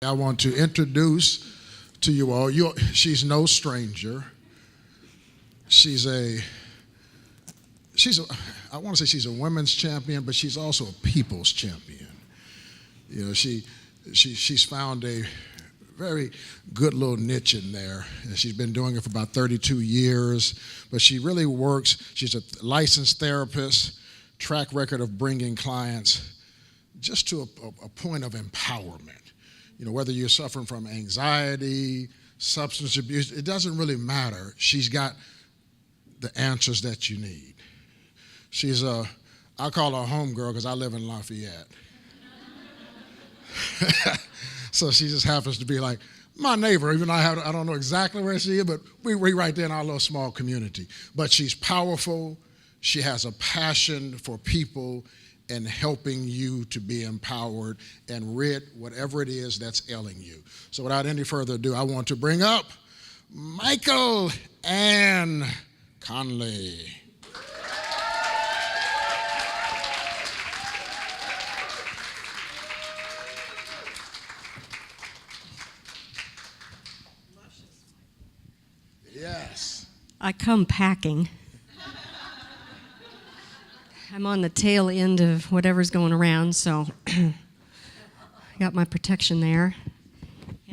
I want to introduce to you all, she's no stranger. I want to say she's a women's champion, but she's also a people's champion. You know, she's found a very good little niche in there, and she's been doing it for about 32 years, but she really works. She's a licensed therapist, track record of bringing clients just to a point of empowerment. You know, whether you're suffering from anxiety, substance abuse, it doesn't really matter. She's got the answers that you need. She's I call her a homegirl because I live in Lafayette. So she just happens to be like my neighbor, even though I don't know exactly where she is, but we right there in our little small community. But she's powerful. She has a passion for people and helping you to be empowered and rid whatever it is that's ailing you. So without any further ado, I want to bring up Michael Anne Conley. Yes. I come packing. I'm on the tail end of whatever's going around, so I got my protection there.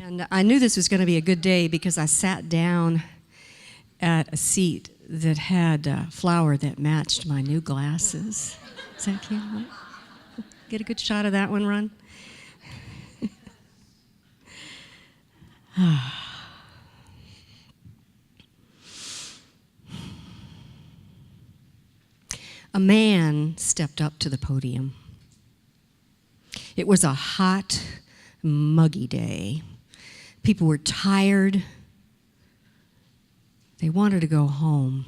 And I knew this was going to be a good day because I sat down at a seat that had flower that matched my new glasses. Is that cute? Get a good shot of that one, Ron? A man stepped up to the podium. It was a hot, muggy day. People were tired. They wanted to go home.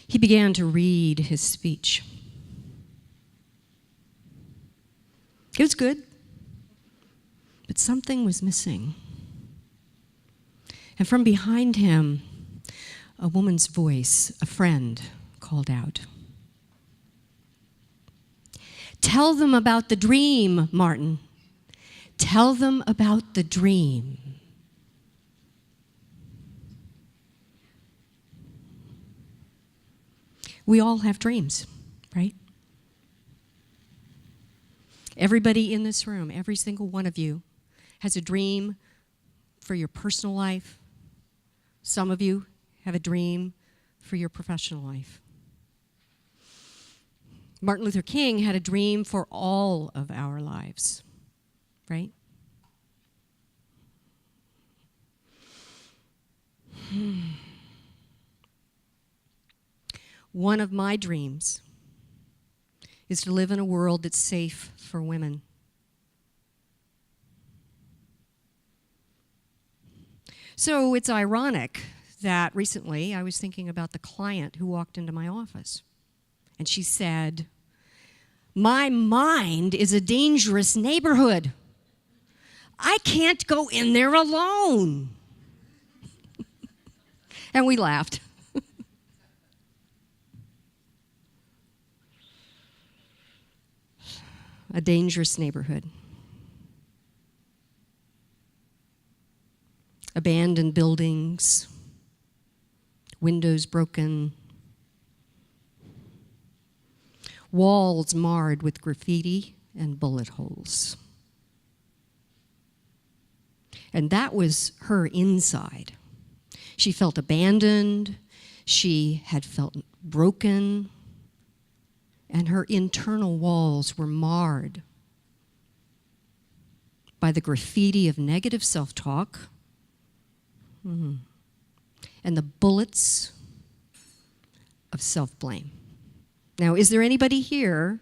He began to read his speech. It was good, but something was missing. And from behind him, a woman's voice, a friend, called out. Tell them about the dream, Martin. Tell them about the dream. We all have dreams, right? Everybody in this room, every single one of you, has a dream for your personal life. Some of you have a dream for your professional life. Martin Luther King had a dream for all of our lives, right? One of my dreams is to live in a world that's safe for women. So it's ironic that recently I was thinking about the client who walked into my office. And she said, "My mind is a dangerous neighborhood. I can't go in there alone." And we laughed. A dangerous neighborhood. Abandoned buildings, windows broken, walls marred with graffiti and bullet holes. And that was her inside. She felt abandoned, she had felt broken, and her internal walls were marred by the graffiti of negative self-talk, and the bullets of self-blame. Now, is there anybody here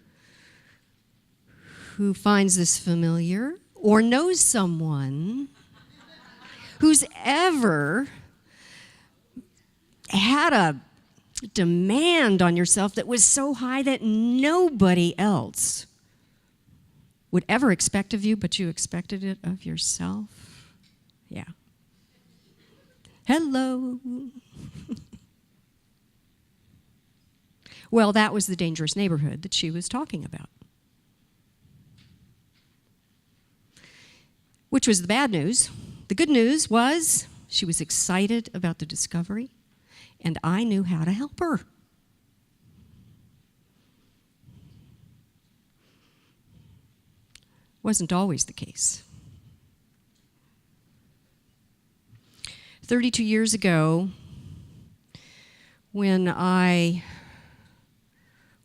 who finds this familiar or knows someone who's ever had a demand on yourself that was so high that nobody else would ever expect of you, but you expected it of yourself? Yeah. Hello. Well, that was the dangerous neighborhood that she was talking about. which was the bad news. The good news was she was excited about the discovery, and I knew how to help her. Wasn't always the case. 32 years ago, when I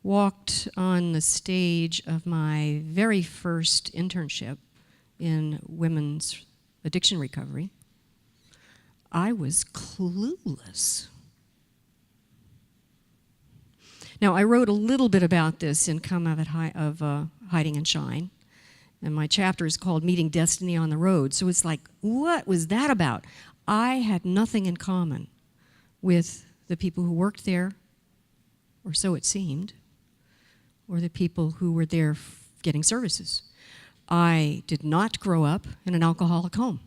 walked on the stage of my very first internship in women's addiction recovery, I was clueless. Now, I wrote a little bit about this in Come Out of Hiding and Shine, and my chapter is called Meeting Destiny on the Road. So it's like, what was that about? I had nothing in common with the people who worked there, or so it seemed, or the people who were there getting services. I did not grow up in an alcoholic home.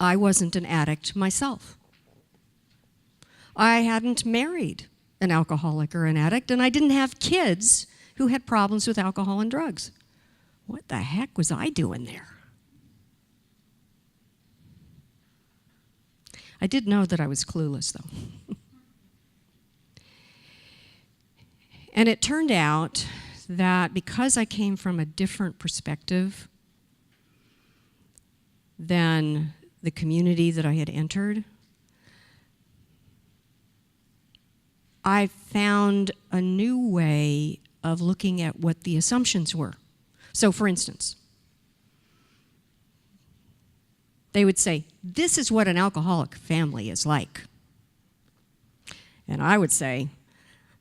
I wasn't an addict myself. I hadn't married an alcoholic or an addict, and I didn't have kids who had problems with alcohol and drugs. What the heck was I doing there? I did know that I was clueless, though. And it turned out that because I came from a different perspective than the community that I had entered, I found a new way of looking at what the assumptions were. So, for instance, they would say, this is what an alcoholic family is like. And I would say,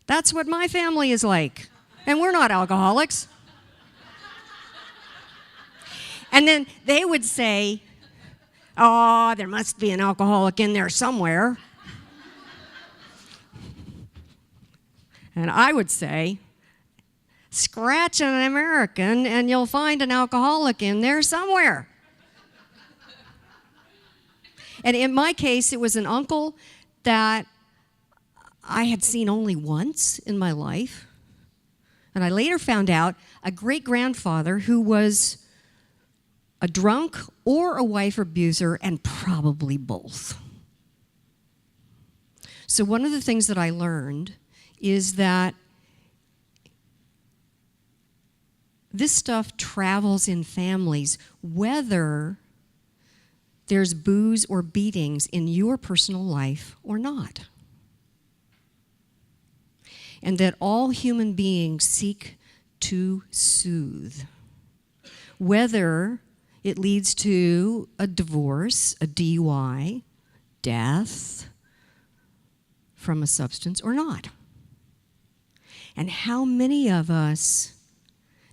that's what my family is like. And we're not alcoholics. And then they would say, oh, there must be an alcoholic in there somewhere. And I would say, scratch an American and you'll find an alcoholic in there somewhere. And in my case, it was an uncle that I had seen only once in my life. And I later found out a great-grandfather who was a drunk or a wife abuser, and probably both. So one of the things that I learned is that this stuff travels in families, whether there's booze or beatings in your personal life or not. And that all human beings seek to soothe, whether it leads to a divorce, a DUI, death from a substance or not. And how many of us,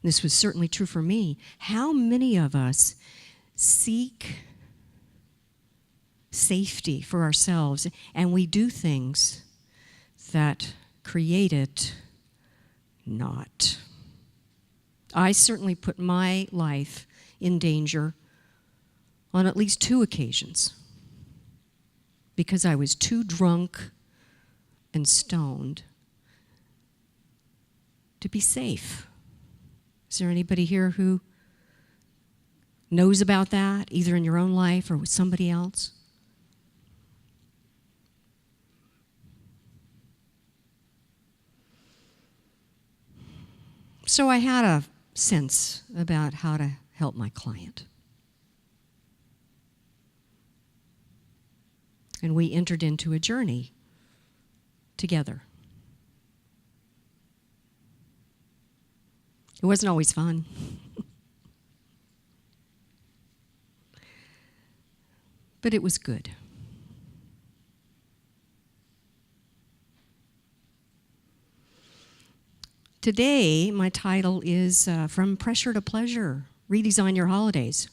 and this was certainly true for me, how many of us seek safety for ourselves, and we do things that create it not. I certainly put my life in danger on at least 2 occasions because I was too drunk and stoned to be safe. Is there anybody here who knows about that, either in your own life or with somebody else? So I had a sense about how to help my client. And we entered into a journey together. It wasn't always fun. But it was good. Today, my title is From Pressure to Pleasure, Redesign Your Holidays.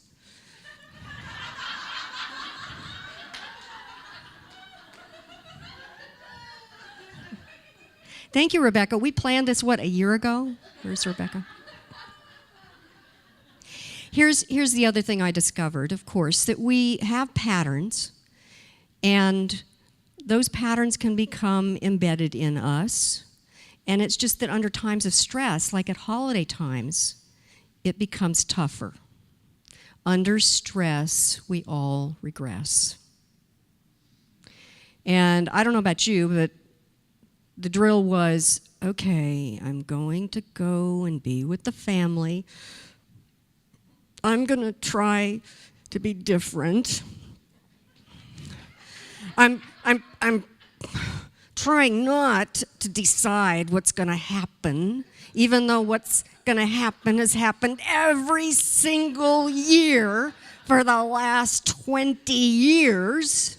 Thank you, Rebecca. We planned this, a year ago? Where's Rebecca? Here's the other thing I discovered, of course, that we have patterns, and those patterns can become embedded in us. And it's just that under times of stress, like at holiday times, it becomes tougher. Under stress, we all regress. And I don't know about you, but the drill was, okay, I'm going to go and be with the family. I'm going to try to be different. I'm trying not to decide what's going to happen, even though what's going to happen has happened every single year for the last 20 years.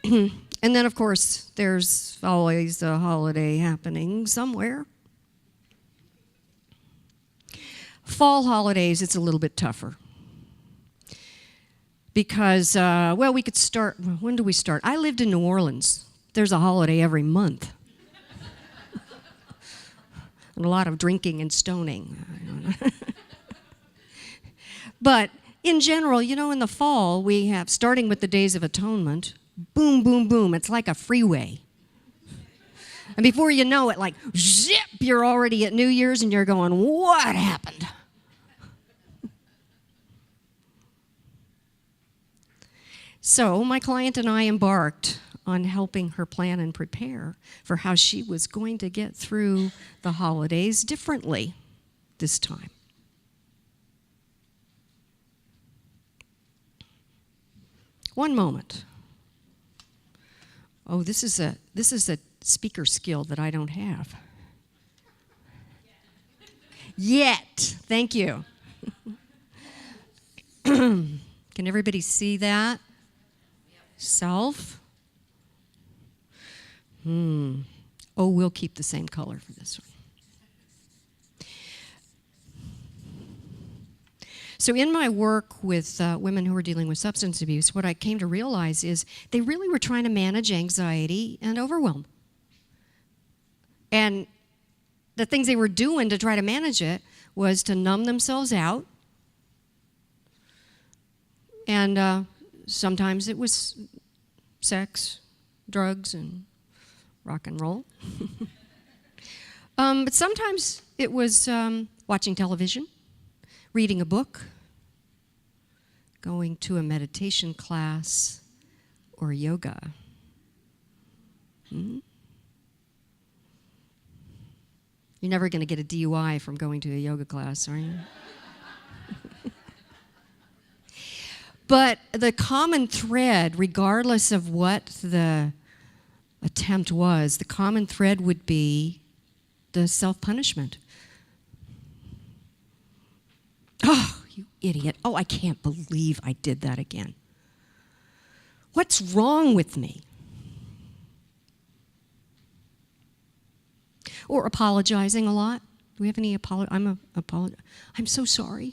And then, of course, there's always a holiday happening somewhere. Fall holidays, it's a little bit tougher. Because, well, we could start, when do we start? I lived in New Orleans. There's a holiday every month. And a lot of drinking and stoning. But in general, you know, in the fall, we have, starting with the Days of Atonement, boom, boom, boom. It's like a freeway. And before you know it, like, zip, you're already at New Year's and you're going, what happened? So my client and I embarked on helping her plan and prepare for how she was going to get through the holidays differently this time. One moment. Oh, this is a speaker skill that I don't have. Yet. Thank you. Can everybody see that? Self. Oh, we'll keep the same color for this one. So in my work with women who are dealing with substance abuse, what I came to realize is they really were trying to manage anxiety and overwhelm. And the things they were doing to try to manage it was to numb themselves out. And sometimes it was sex, drugs, and rock and roll. But sometimes it was watching television, reading a book, going to a meditation class, or yoga. You're never going to get a DUI from going to a yoga class, are you? But the common thread, regardless of what the attempt was, the common thread would be the self-punishment. Oh, you idiot. Oh, I can't believe I did that again. What's wrong with me? Or apologizing a lot. Do we have any I'm so sorry.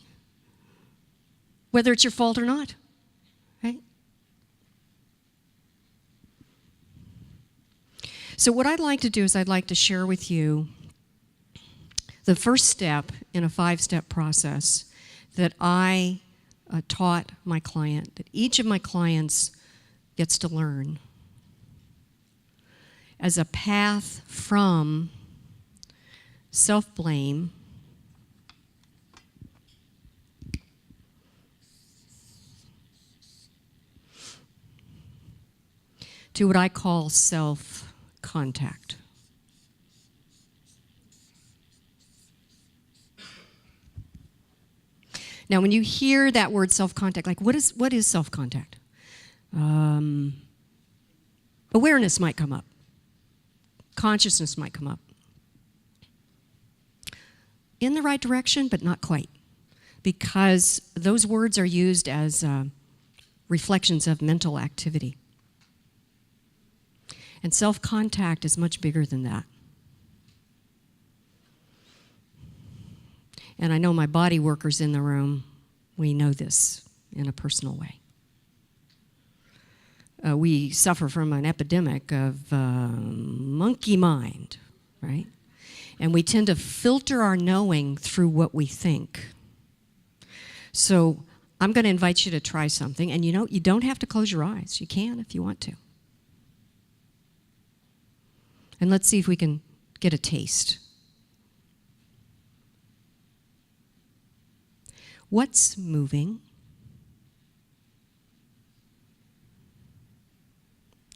Whether it's your fault or not, right? So what I'd like to do is I'd like to share with you the first step in a 5-step process that I taught my client, that each of my clients gets to learn as a path from self-blame to what I call self-contact. Now, when you hear that word self-contact, like what is self-contact? Awareness might come up. Consciousness might come up. In the right direction, but not quite. Because those words are used as reflections of mental activity. And self-contact is much bigger than that. And I know my body workers in the room, we know this in a personal way. We suffer from an epidemic of monkey mind, right? And we tend to filter our knowing through what we think. So I'm going to invite you to try something. And you know, you don't have to close your eyes. You can if you want to. And let's see if we can get a taste. What's moving?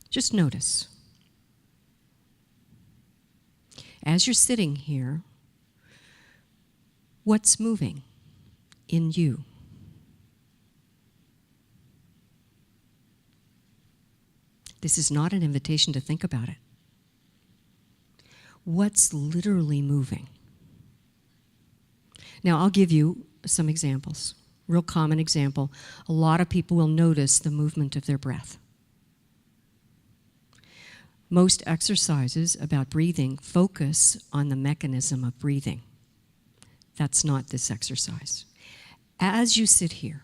Just notice. As you're sitting here, what's moving in you? This is not an invitation to think about it. What's literally moving? Now, I'll give you some examples. Real common example. A lot of people will notice the movement of their breath. Most exercises about breathing focus on the mechanism of breathing. That's not this exercise. As you sit here,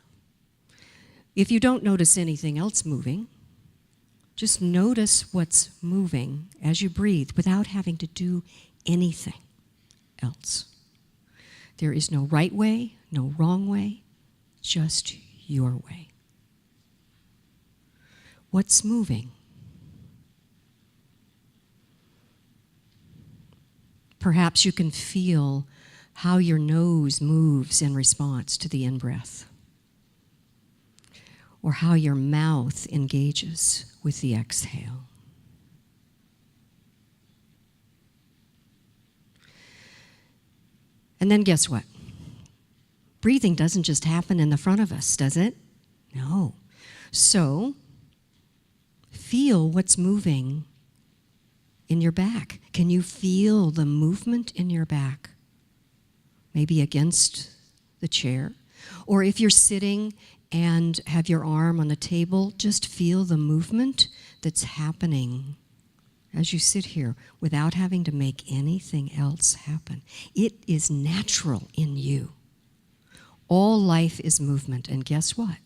if you don't notice anything else moving, just notice what's moving as you breathe without having to do anything else. There is no right way, no wrong way, just your way. What's moving? Perhaps you can feel how your nose moves in response to the in-breath, or how your mouth engages with the exhale. And then guess what? Breathing doesn't just happen in the front of us, does it? No. So, feel what's moving in your back. Can you feel the movement in your back? Maybe against the chair. Or if you're sitting and have your arm on the table, just feel the movement that's happening as you sit here without having to make anything else happen. It is natural in you. All life is movement, and guess what?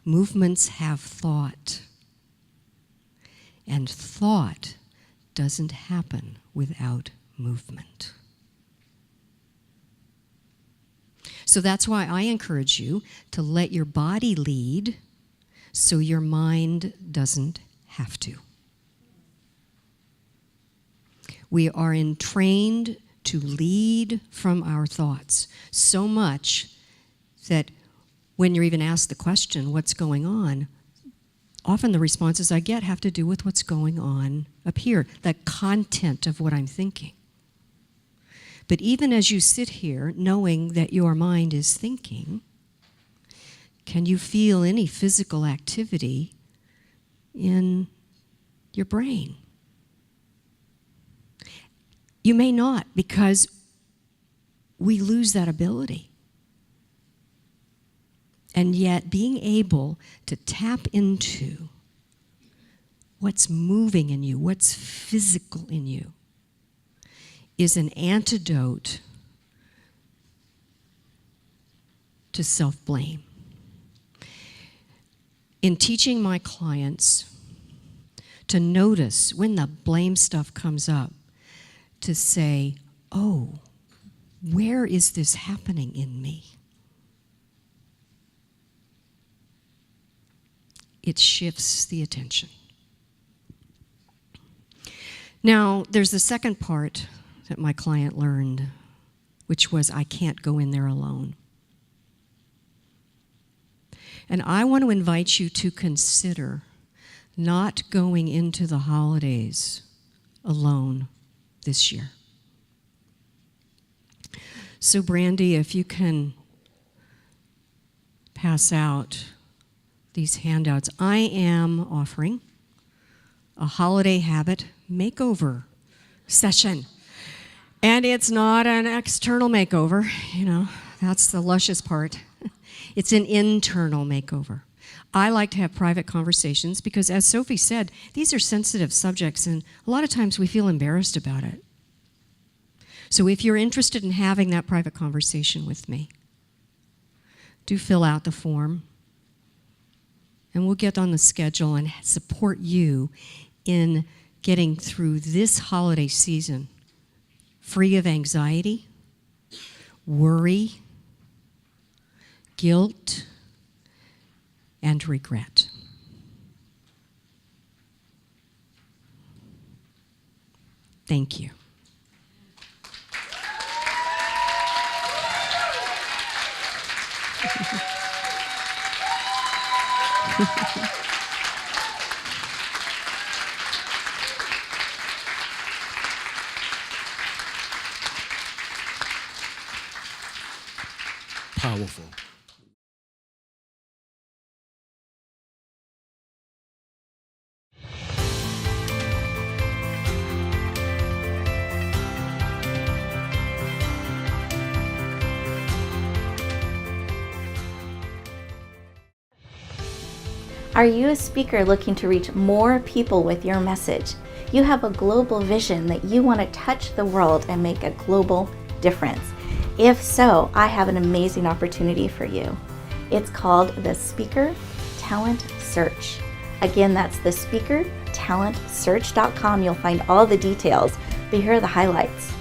Movements have thought, and thought doesn't happen without movement. So that's why I encourage you to let your body lead so your mind doesn't have to. We are trained to lead from our thoughts so much that when you're even asked the question, what's going on, often the responses I get have to do with what's going on up here, the content of what I'm thinking. But even as you sit here, knowing that your mind is thinking, can you feel any physical activity in your brain? You may not, because we lose that ability. And yet, being able to tap into what's moving in you, what's physical in you, is an antidote to self-blame. In teaching my clients to notice when the blame stuff comes up, to say, oh, where is this happening in me? It shifts the attention. Now, there's the second part that my client learned, which was, I can't go in there alone. And I want to invite you to consider not going into the holidays alone this year. So, Brandy, if you can pass out these handouts, I am offering a holiday habit makeover session. And it's not an external makeover, that's the luscious part. It's an internal makeover. I like to have private conversations because, as Sophie said, these are sensitive subjects, and a lot of times we feel embarrassed about it. So if you're interested in having that private conversation with me, do fill out the form, and we'll get on the schedule and support you in getting through this holiday season free of anxiety, worry, guilt, and regret. Thank you. Powerful. Are you a speaker looking to reach more people with your message? You have a global vision that you want to touch the world and make a global difference. If so, I have an amazing opportunity for you. It's called the Speaker Talent Search. Again, that's the speakertalentsearch.com. You'll find all the details, but here are the highlights.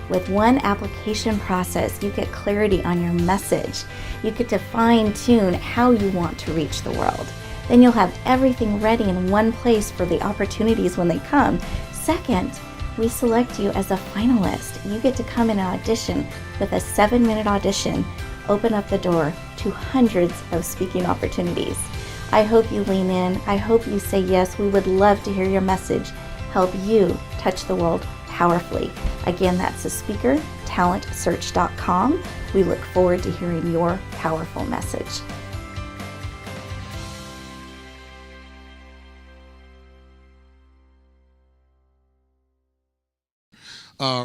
With one application process, you get clarity on your message. You get to fine-tune how you want to reach the world. Then you'll have everything ready in one place for the opportunities when they come. Second, we select you as a finalist. You get to come in and audition with a 7-minute audition, open up the door to hundreds of speaking opportunities. I hope you lean in. I hope you say yes. We would love to hear your message, help you touch the world powerfully. Again, that's the speakertalentsearch.com. We look forward to hearing your powerful message.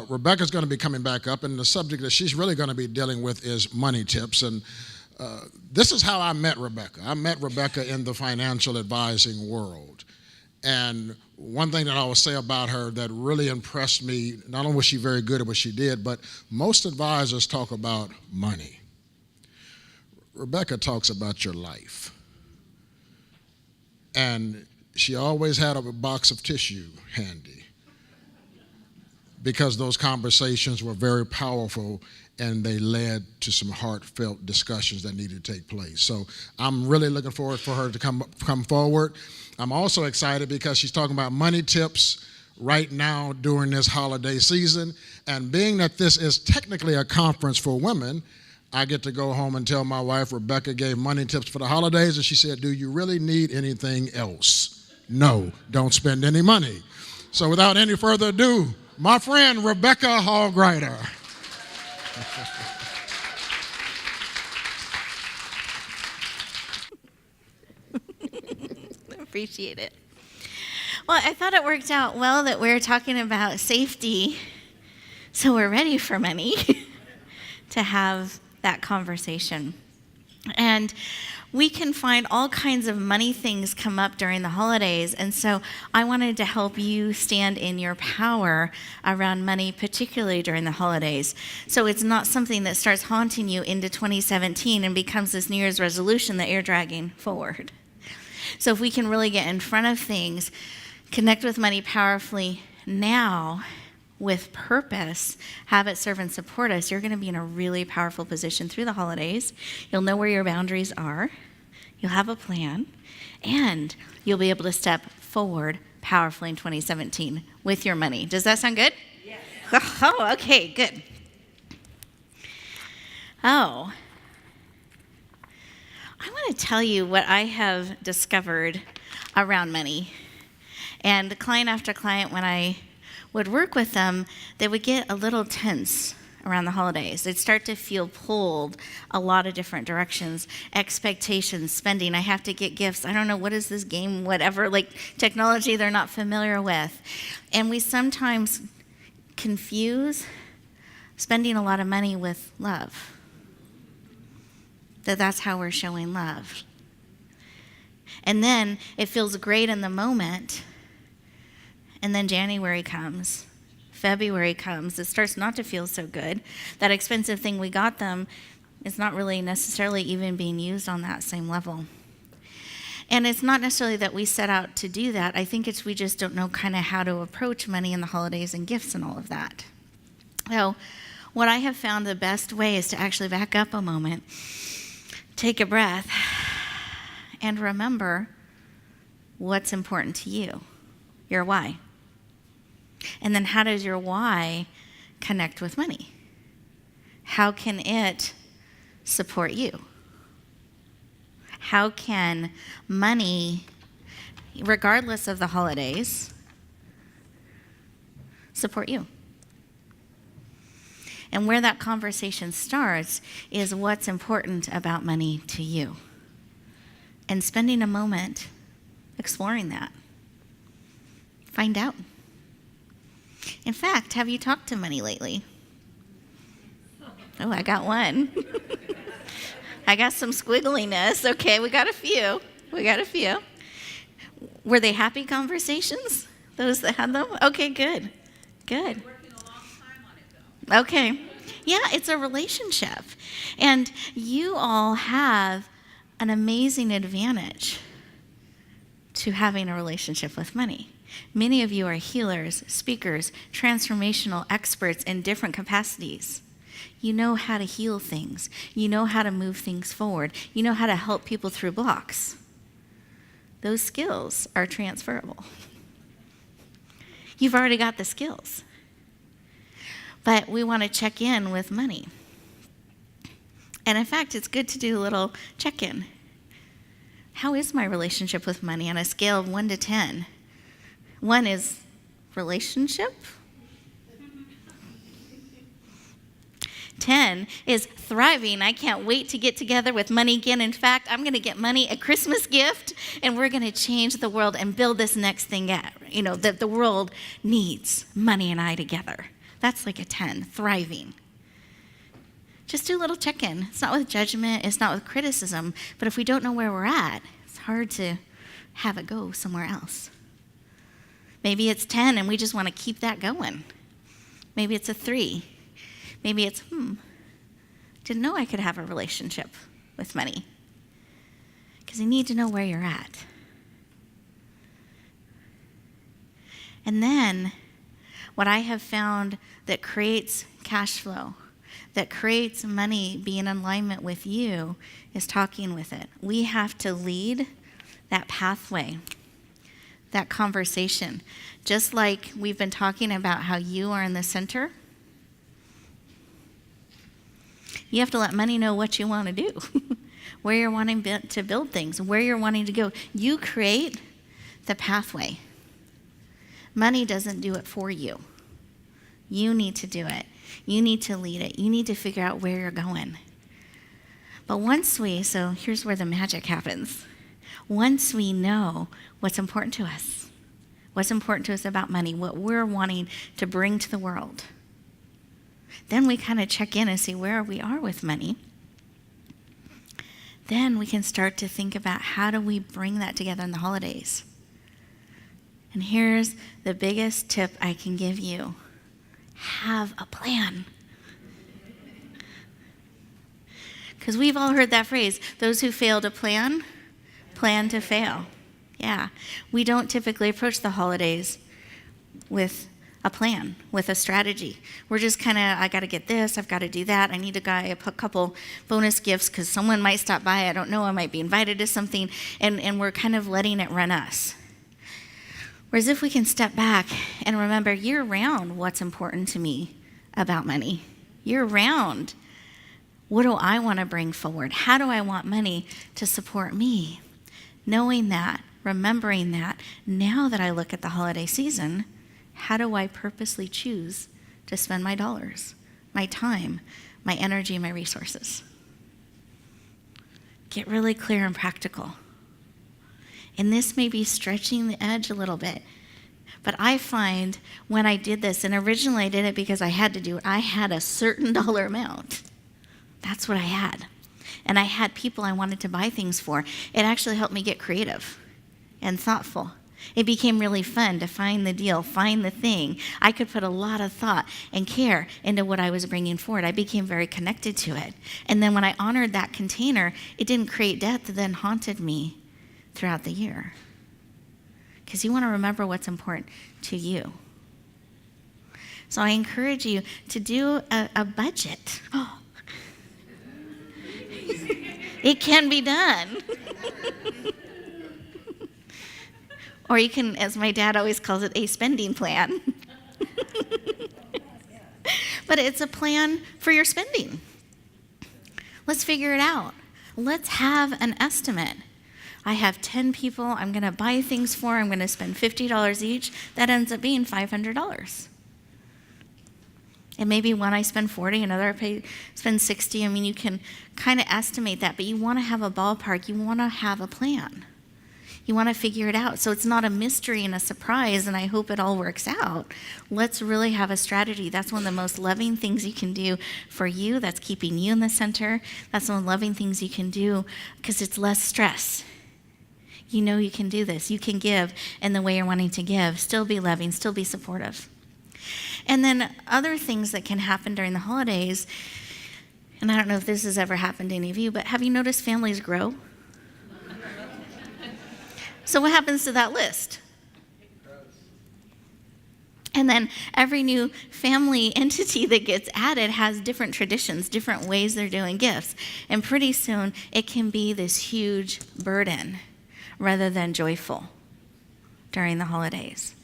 Rebecca's going to be coming back up, and the subject that she's really going to be dealing with is money tips. And this is how I met Rebecca. I met Rebecca in the financial advising world. And one thing that I will say about her that really impressed me, not only was she very good at what she did, but most advisors talk about money. Rebecca talks about your life. And she always had a box of tissue handy, because those conversations were very powerful and they led to some heartfelt discussions that needed to take place. So I'm really looking forward for her to come forward. I'm also excited because she's talking about money tips right now during this holiday season. And being that this is technically a conference for women, I get to go home and tell my wife, Rebecca gave money tips for the holidays, and she said, do you really need anything else? No, don't spend any money. So without any further ado, my friend Rebecca Gruyter. Appreciate it. Well, I thought it worked out well that we're talking about safety, so we're ready for money to have that conversation. And we can find all kinds of money things come up during the holidays, and so I wanted to help you stand in your power around money, particularly during the holidays. So it's not something that starts haunting you into 2017 and becomes this New Year's resolution that you're dragging forward. So if we can really get in front of things, connect with money powerfully now, with purpose, have it serve and support us, you're going to be in a really powerful position through the holidays. You'll know where your boundaries are. You'll have a plan. And you'll be able to step forward powerfully in 2017 with your money. Does that sound good? Yes. Oh, okay, good. Oh, I want to tell you what I have discovered around money. And client after client, when I would work with them, they would get a little tense around the holidays. They'd start to feel pulled a lot of different directions, expectations, spending. I have to get gifts. I don't know, what is this game, whatever, like technology they're not familiar with. And we sometimes confuse spending a lot of money with love. That's how we're showing love. And then it feels great in the moment. And then January comes, February comes, it starts not to feel so good. That expensive thing we got them is not really necessarily even being used on that same level. And it's not necessarily that we set out to do that. I think it's we just don't know kind of how to approach money in the holidays and gifts and all of that. So what I have found the best way is to actually back up a moment, take a breath, and remember what's important to you, your why. And then how does your why connect with money? How can it support you? How can money, regardless of the holidays, support you? And where that conversation starts is what's important about money to you. And spending a moment exploring that. Find out. In fact, have you talked to money lately? Oh, I got one. I got some squiggliness. Okay, we got a few. Were they happy conversations? Those that had them? Okay, good. Good. Okay. Yeah, it's a relationship. And you all have an amazing advantage to having a relationship with money. Many of you are healers, speakers, transformational experts in different capacities. You know how to heal things. You know how to move things forward. You know how to help people through blocks. Those skills are transferable. You've already got the skills. But we want to check in with money. And in fact, it's good to do a little check-in. How is my relationship with money on a scale of 1 to 10? 1 is relationship. 10 is thriving. I can't wait to get together with money again. In fact, I'm going to get money a Christmas gift, and we're going to change the world and build this next thing that the world needs money and I together. That's like a 10, thriving. Just do a little check-in. It's not with judgment. It's not with criticism. But if we don't know where we're at, it's hard to have it go somewhere else. Maybe it's 10 and we just want to keep that going. Maybe it's a 3. Maybe it's, didn't know I could have a relationship with money. Because you need to know where you're at. And then what I have found that creates cash flow, that creates money being in alignment with you, is talking with it. We have to lead that pathway, that conversation. Just like we've been talking about how you are in the center, you have to let money know what you want to do, where you're wanting to build things, where you're wanting to go. You create the pathway. Money doesn't do it for you. You need to do it. You need to lead it. You need to figure out where you're going. But so here's where the magic happens. Once we know what's important to us about money, what we're wanting to bring to the world, then we kind of check in and see where we are with money. Then we can start to think about how do we bring that together in the holidays. And here's the biggest tip I can give you. Have a plan. Because we've all heard that phrase, those who fail to plan to fail. Yeah, we don't typically approach the holidays with a plan, with a strategy. We're just kind of, I got to get this, I've got to do that, I need a couple bonus gifts because someone might stop by, I don't know, I might be invited to something, and we're kind of letting it run us. Whereas if we can step back and remember year-round what's important to me about money, year-round, what do I want to bring forward? How do I want money to support me? Knowing that, remembering that, now that I look at the holiday season, how do I purposely choose to spend my dollars, my time, my energy, my resources? Get really clear and practical. And this may be stretching the edge a little bit. But I find when I did this, and originally I did it because I had to do it, I had a certain dollar amount. That's what I had. And I had people I wanted to buy things for. It actually helped me get creative and thoughtful. It became really fun to find the deal, find the thing. I could put a lot of thought and care into what I was bringing forward. I became very connected to it. And then when I honored that container, it didn't create debt that then haunted me throughout the year. Because you want to remember what's important to you. So I encourage you to do a budget. Oh. It can be done. Or you can, as my dad always calls it, a spending plan. But it's a plan for your spending. Let's figure it out. Let's have an estimate. I have 10 people I'm going to buy things for. I'm going to spend $50 each. That ends up being $500. And maybe one I spend 40, another I spend 60. I mean, you can kind of estimate that, but you want to have a ballpark. You want to have a plan. You want to figure it out. So it's not a mystery and a surprise, and I hope it all works out. Let's really have a strategy. That's one of the most loving things you can do for you. That's keeping you in the center. That's one of the loving things you can do because it's less stress. You know you can do this. You can give in the way you're wanting to give, still be loving, still be supportive. And then other things that can happen during the holidays, and I don't know if this has ever happened to any of you, but have you noticed families grow? So what happens to that list? And then every new family entity that gets added has different traditions, different ways they're doing gifts. And pretty soon it can be this huge burden rather than joyful during the holidays.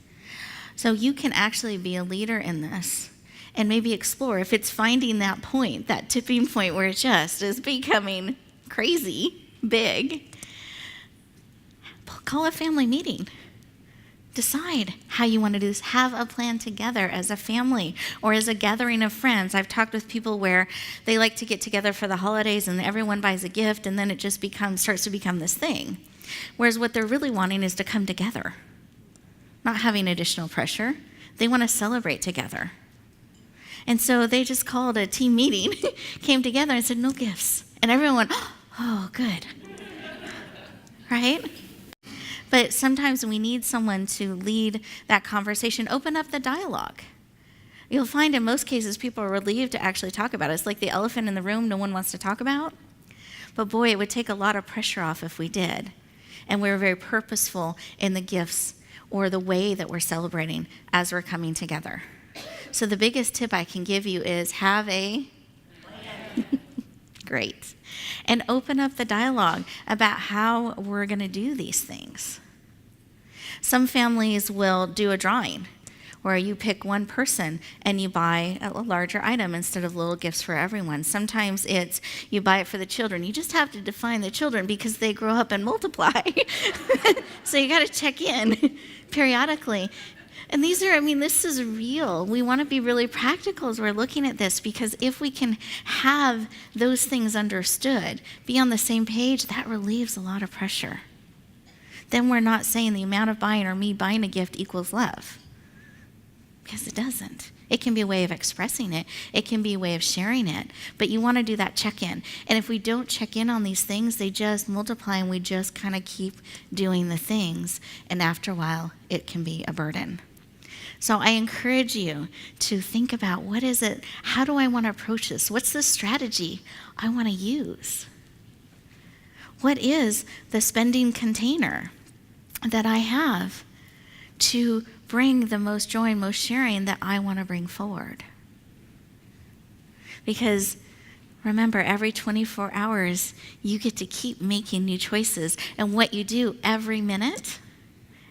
So you can actually be a leader in this and maybe explore if it's finding that point, that tipping point where it just is becoming crazy big. Call a family meeting. Decide how you want to do this. Have a plan together as a family or as a gathering of friends. I've talked with people where they like to get together for the holidays and everyone buys a gift and then it just starts to become this thing. Whereas what they're really wanting is to come together, not having additional pressure. They want to celebrate together. And so they just called a team meeting, came together and said, no gifts. And everyone went, oh, good. Right? But sometimes we need someone to lead that conversation, open up the dialogue. You'll find in most cases people are relieved to actually talk about it. It's like the elephant in the room no one wants to talk about. But boy, it would take a lot of pressure off if we did. And we were very purposeful in the gifts or the way that we're celebrating as we're coming together. So the biggest tip I can give you is have a plan. Great. And open up the dialogue about how we're going to do these things. Some families will do a drawing where you pick one person and you buy a larger item instead of little gifts for everyone. Sometimes it's you buy it for the children. You just have to define the children because they grow up and multiply. So you got to check in periodically. And this is real. We want to be really practical as we're looking at this because if we can have those things understood, be on the same page, that relieves a lot of pressure. Then we're not saying the amount of buying or me buying a gift equals love. Because it doesn't. It can be a way of expressing it. It can be a way of sharing it. But you want to do that check-in. And if we don't check in on these things, they just multiply and we just kind of keep doing the things. And after a while, it can be a burden. So I encourage you to think about what is it, how do I want to approach this? What's the strategy I want to use? What is the spending container that I have to bring the most joy and most sharing that I want to bring forward? Because remember, every 24 hours, you get to keep making new choices. And what you do every minute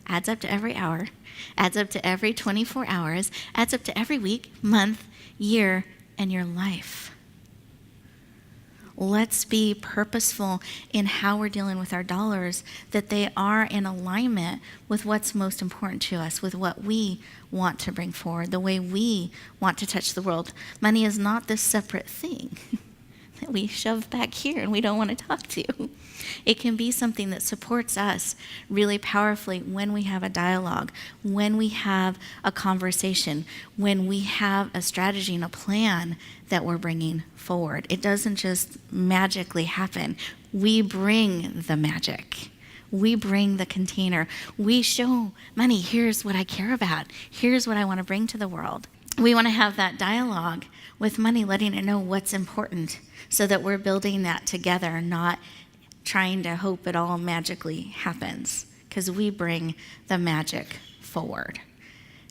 adds up to every hour, adds up to every 24 hours, adds up to every week, month, year, and your life. Let's be purposeful in how we're dealing with our dollars, that they are in alignment with what's most important to us, with what we want to bring forward, the way we want to touch the world. Money is not this separate thing that we shove back here and we don't want to talk to. It can be something that supports us really powerfully when we have a dialogue, when we have a conversation, when we have a strategy and a plan that we're bringing forward. It doesn't just magically happen. We bring the magic. We bring the container. We show money, here's what I care about. Here's what I want to bring to the world. We want to have that dialogue with money, letting it know what's important so that we're building that together, not trying to hope it all magically happens, because we bring the magic forward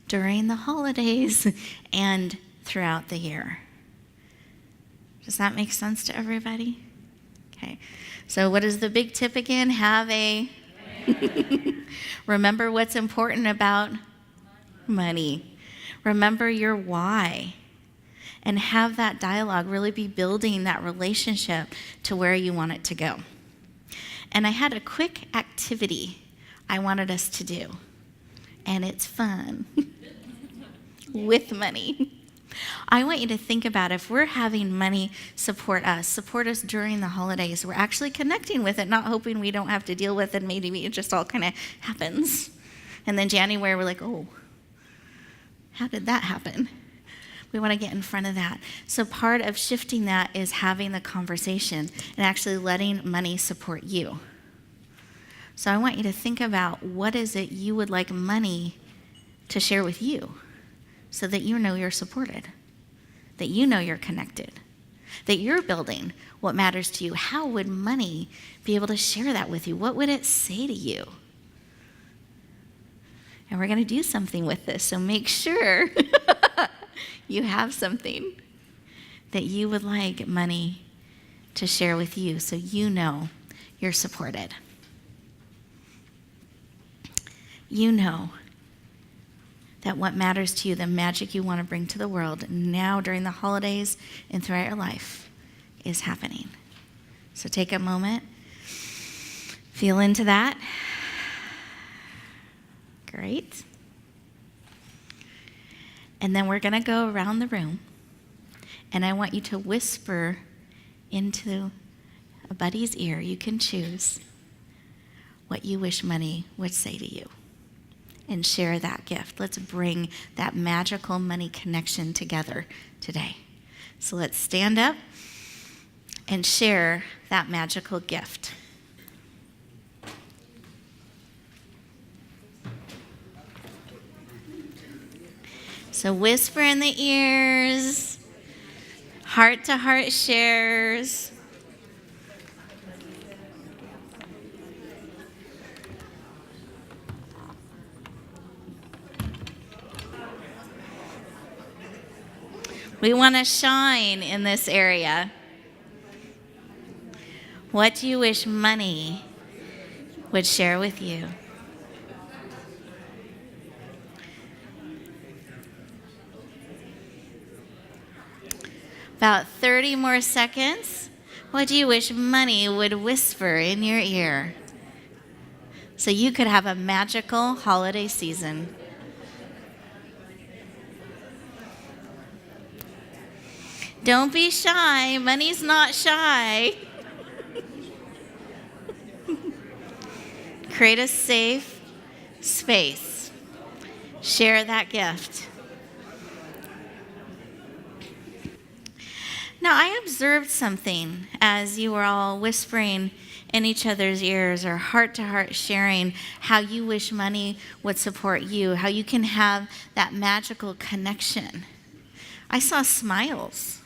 during the holidays and throughout the year. Does that make sense to everybody? Okay. So what is the big tip again? Have a remember what's important about money. Remember your why. and have that dialogue, really be building that relationship to where you want it to go. And I had a quick activity I wanted us to do, and it's fun with money. I want you to think about if we're having money support us during the holidays. We're actually connecting with it, not hoping we don't have to deal with it. Maybe it just all kind of happens. And then January, we're like, oh, how did that happen? We want to get in front of that. So part of shifting that is having the conversation and actually letting money support you. So I want you to think about what is it you would like money to share with you so that you know you're supported, that you know you're connected, that you're building what matters to you. How would money be able to share that with you? What would it say to you? And we're going to do something with this, so make sure you have something that you would like money to share with you so you know you're supported. You know that what matters to you, the magic you want to bring to the world now during the holidays and throughout your life is happening. So take a moment, feel into that. Great. And then we're going to go around the room, and I want you to whisper into a buddy's ear. You can choose what you wish money would say to you and share that gift. Let's bring that magical money connection together today. So let's stand up and share that magical gift. So whisper in the ears, heart-to-heart shares. We want to shine in this area. What do you wish money would share with you? About 30 more seconds. What do you wish money would whisper in your ear so you could have a magical holiday season? Don't be shy. Money's not shy. Create a safe space. Share that gift. Now, I observed something as you were all whispering in each other's ears or heart-to-heart sharing how you wish money would support you, how you can have that magical connection. I saw smiles.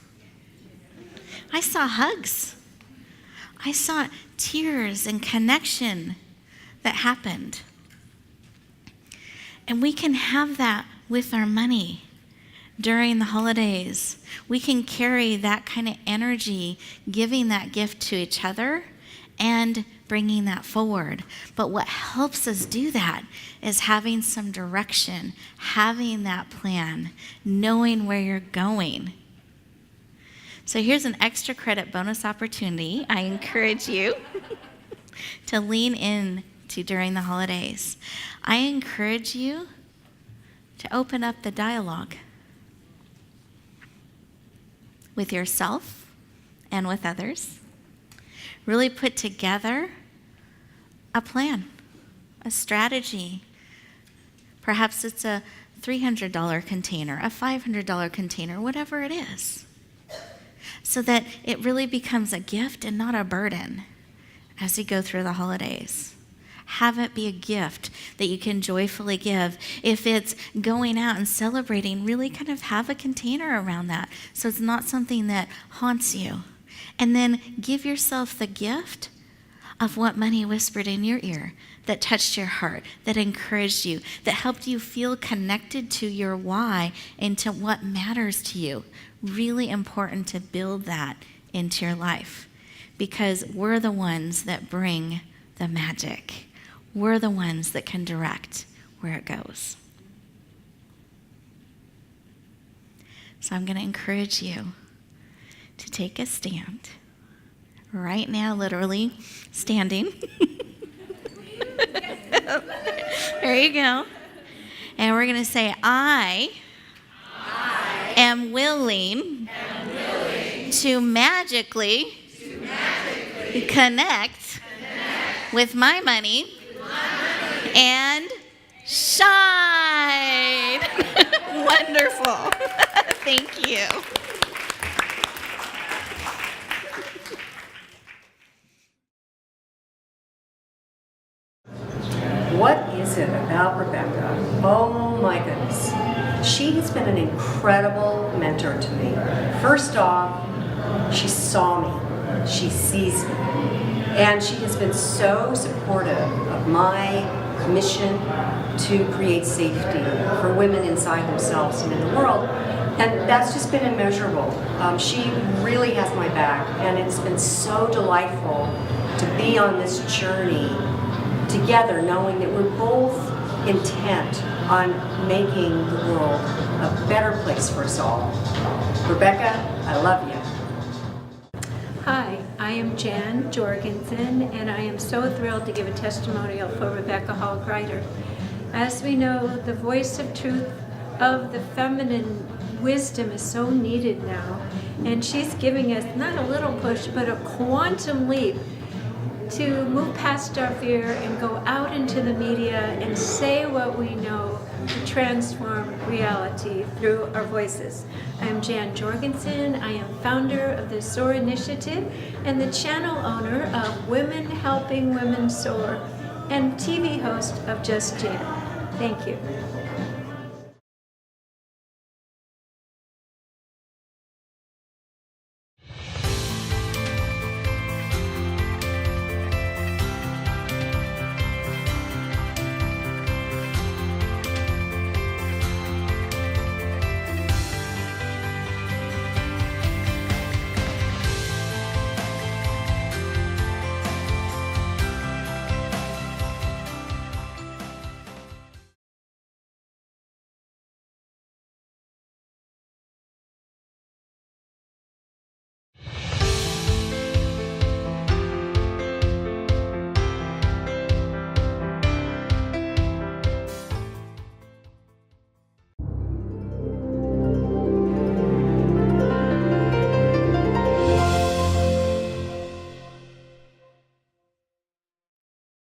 I saw hugs. I saw tears and connection that happened. And we can have that with our money during the holidays. We can carry that kind of energy, giving that gift to each other and bringing that forward. But what helps us do that is having some direction, having that plan, knowing where you're going. So here's an extra credit bonus opportunity I encourage you to lean in to during the holidays. I encourage you to open up the dialogue with yourself and with others. Really put together a plan, a strategy. Perhaps it's a $300 container, a $500 container, whatever it is, so that it really becomes a gift and not a burden as you go through the holidays. Have it be a gift that you can joyfully give. If it's going out and celebrating, really kind of have a container around that so it's not something that haunts you. And then give yourself the gift of what money whispered in your ear that touched your heart, that encouraged you, that helped you feel connected to your why and to what matters to you. Really important to build that into your life because we're the ones that bring the magic. We're the ones that can direct where it goes. So I'm going to encourage you to take a stand right now, literally standing. There you go. And we're going to say, I am willing to magically connect with my money and shine. Wonderful. Thank you. What is it about Rebecca? Oh my goodness. She has been an incredible mentor to me. First off, she saw me. She sees me. And she has been so supportive of my mission to create safety for women inside themselves and in the world. And that's just been immeasurable. She really has my back, and it's been so delightful to be on this journey together, knowing that we're both intent on making the world a better place for us all. Rebecca, I love you. Hi, I am Jan Jorgensen, and I am so thrilled to give a testimonial for Rebecca Hall Gruyter. As we know, the voice of truth of the feminine wisdom is so needed now, and she's giving us not a little push, but a quantum leap to move past our fear and go out into the media and say what we know to transform reality through our voices. I'm Jan Jorgensen. I am founder of the SOAR Initiative and the channel owner of Women Helping Women Soar and TV host of Just Jan. Thank you.